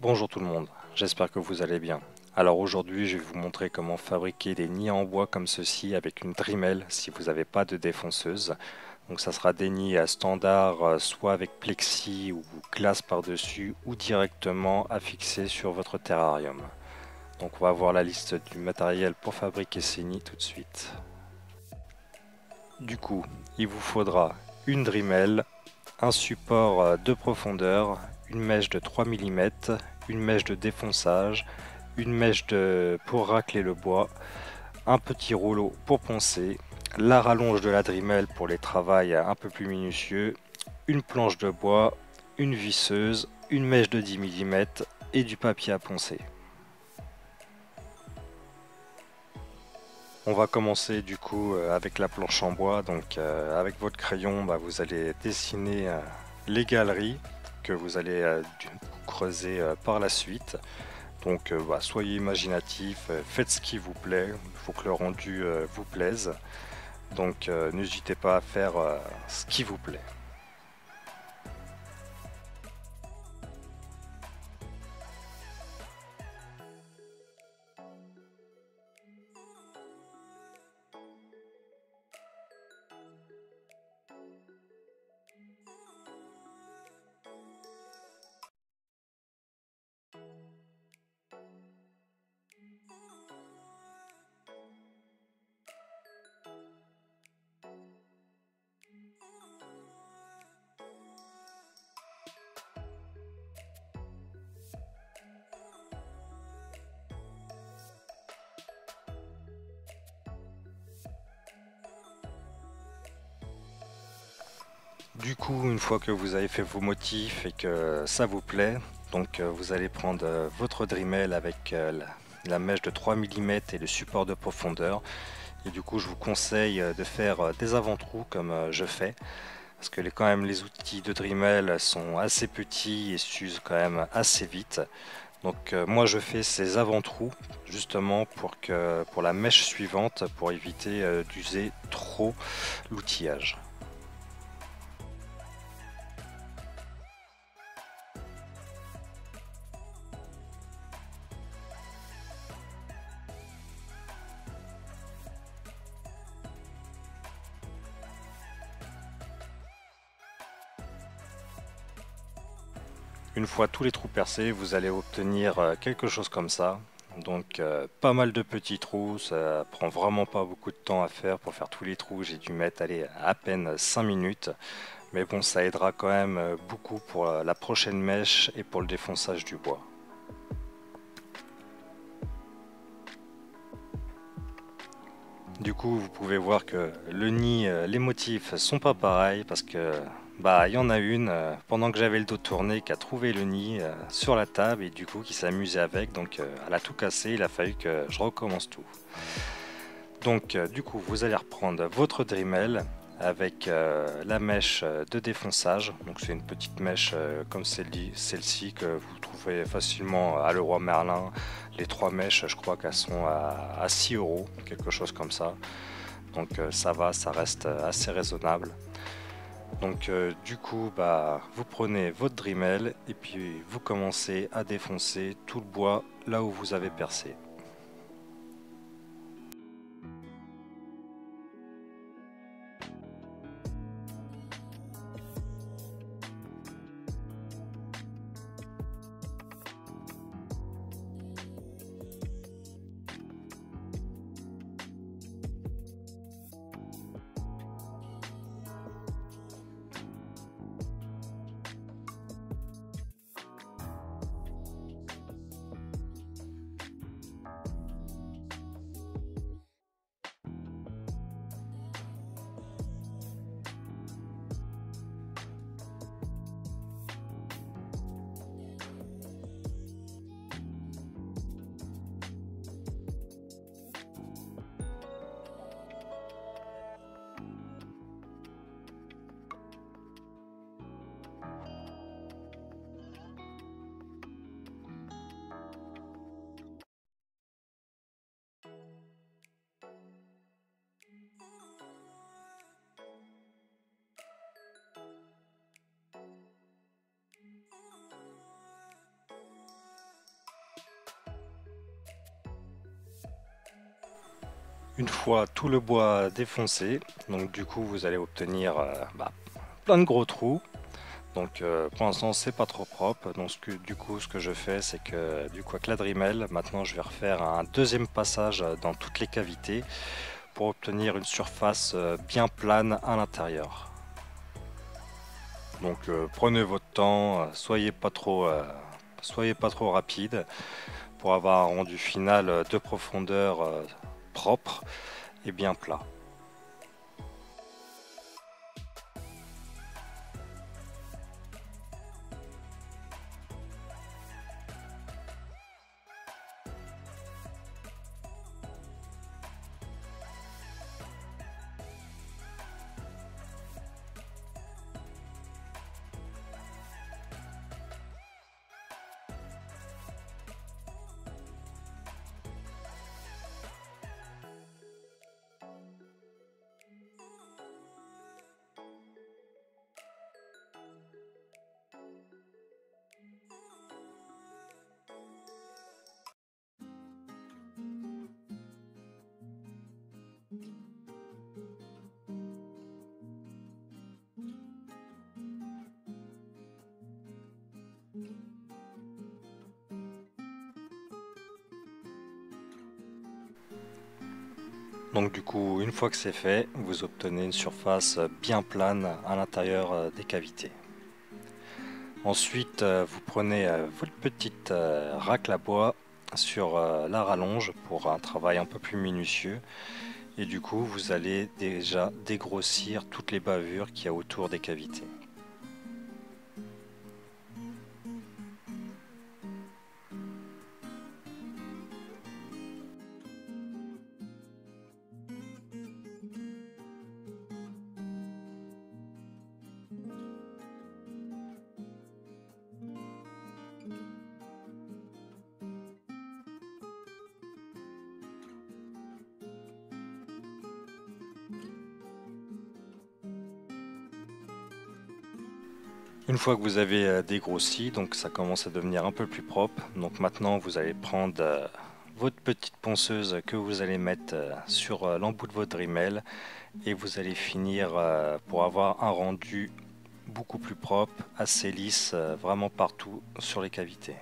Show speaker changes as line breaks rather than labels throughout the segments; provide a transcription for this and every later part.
Bonjour tout le monde, j'espère que vous allez bien. Alors aujourd'hui je vais vous montrer comment fabriquer des nids en bois comme ceci avec une Dremel si vous n'avez pas de défonceuse. Donc ça sera des nids à standard soit avec plexi ou glace par-dessus ou directement affixés sur votre terrarium. Donc on va voir la liste du matériel pour fabriquer ces nids tout de suite. Du coup il vous faudra une Dremel, un support de profondeur, une mèche de 3 mm, une mèche de défonçage, une pour racler le bois, un petit rouleau pour poncer, la rallonge de la Dremel pour les travaux un peu plus minutieux, une planche de bois, une visseuse, une mèche de 10 mm et du papier à poncer. On va commencer du coup avec la planche en bois. Donc avec votre crayon, vous allez dessiner les galeries que vous allez creuser par la suite. Donc soyez imaginatif, faites ce qui vous plaît, il faut que le rendu vous plaise. Donc n'hésitez pas à faire ce qui vous plaît. Du coup, une fois que vous avez fait vos motifs et que ça vous plaît, donc vous allez prendre votre Dremel avec la mèche de 3 mm et le support de profondeur. Et du coup, je vous conseille de faire des avant-trous comme je fais, parce que quand même les outils de Dremel sont assez petits et s'usent quand même assez vite. Donc moi je fais ces avant-trous justement pour la mèche suivante pour éviter d'user trop l'outillage. Une fois tous les trous percés, vous allez obtenir quelque chose comme ça. Donc pas mal de petits trous, ça prend vraiment pas beaucoup de temps à faire. Pour faire tous les trous, j'ai dû mettre à peine 5 minutes. Mais bon, ça aidera quand même beaucoup pour la prochaine mèche et pour le défonçage du bois. Du coup, vous pouvez voir que le nid, les motifs sont pas pareils parce que il y en a une pendant que j'avais le dos tourné qui a trouvé le nid sur la table et du coup qui s'est amusée avec, donc elle a tout cassé, il a fallu que je recommence tout. Donc du coup, vous allez reprendre votre Dremel avec la mèche de défonçage. Donc c'est une petite mèche comme celle-ci que vous trouvez facilement à Leroy Merlin. Les trois mèches, je crois qu'elles sont à 6 euros, quelque chose comme ça. Donc ça va, ça reste assez raisonnable. Donc du coup, vous prenez votre Dremel et puis vous commencez à défoncer tout le bois là où vous avez percé. Une fois tout le bois défoncé, donc du coup vous allez obtenir plein de gros trous. Donc pour l'instant c'est pas trop propre. Donc du coup ce que je fais c'est que du coup avec la Dremel, maintenant je vais refaire un deuxième passage dans toutes les cavités pour obtenir une surface bien plane à l'intérieur. Donc prenez votre temps, soyez pas trop rapide pour avoir un rendu final de profondeur propre et bien plat. Donc du coup, une fois que c'est fait, vous obtenez une surface bien plane à l'intérieur des cavités. Ensuite, vous prenez votre petite raclette à bois sur la rallonge pour un travail un peu plus minutieux. Et du coup, vous allez déjà dégrossir toutes les bavures qu'il y a autour des cavités. Une fois que vous avez dégrossi, donc ça commence à devenir un peu plus propre. Donc maintenant, vous allez prendre votre petite ponceuse que vous allez mettre sur l'embout de votre Dremel et vous allez finir pour avoir un rendu beaucoup plus propre, assez lisse, vraiment partout sur les cavités.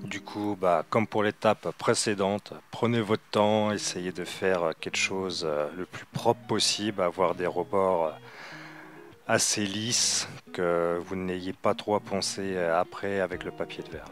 Du coup, comme pour l'étape précédente, prenez votre temps, essayez de faire quelque chose le plus propre possible, avoir des rebords assez lisses, que vous n'ayez pas trop à penser après avec le papier de verre.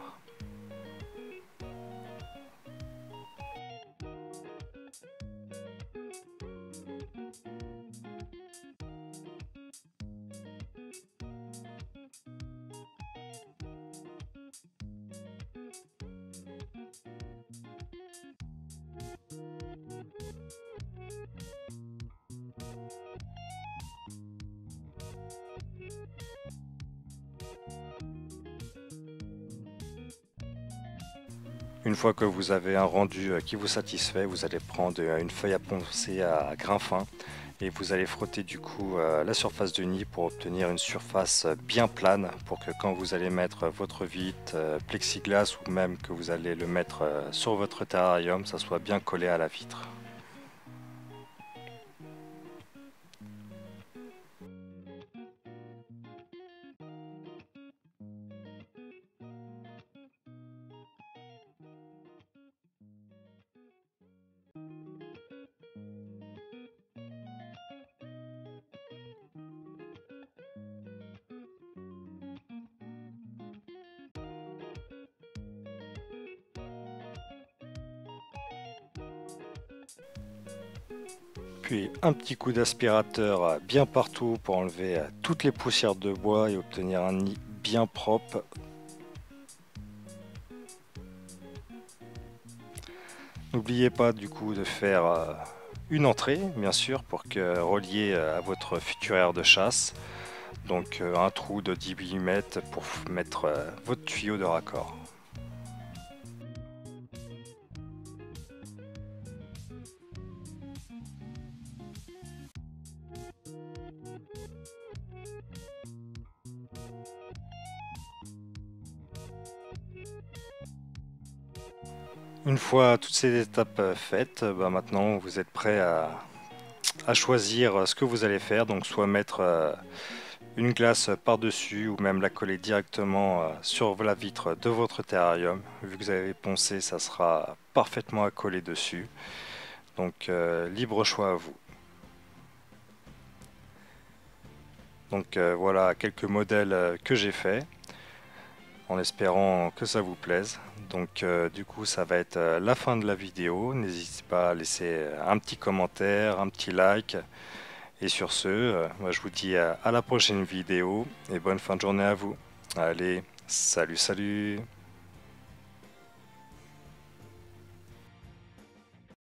Une fois que vous avez un rendu qui vous satisfait, vous allez prendre une feuille à poncer à grain fin et vous allez frotter du coup la surface du nid pour obtenir une surface bien plane pour que quand vous allez mettre votre vitre, plexiglas ou même que vous allez le mettre sur votre terrarium, ça soit bien collé à la vitre. Puis un petit coup d'aspirateur bien partout pour enlever toutes les poussières de bois et obtenir un nid bien propre. N'oubliez pas du coup de faire une entrée, bien sûr, pour que relier à votre futur aire de chasse. Donc un trou de 10 mm pour mettre votre tuyau de raccord. Une fois toutes ces étapes faites, bah, maintenant vous êtes prêt à choisir ce que vous allez faire. Donc soit mettre une glace par-dessus ou même la coller directement sur la vitre de votre terrarium. Vu que vous avez poncé, ça sera parfaitement accolé dessus. Donc libre choix à vous. Donc voilà quelques modèles que j'ai faits en espérant que ça vous plaise. Donc du coup ça va être la fin de la vidéo. N'hésitez pas à laisser un petit commentaire, un petit like. Et sur ce, moi, je vous dis à la prochaine vidéo et bonne fin de journée à vous. Allez, salut salut!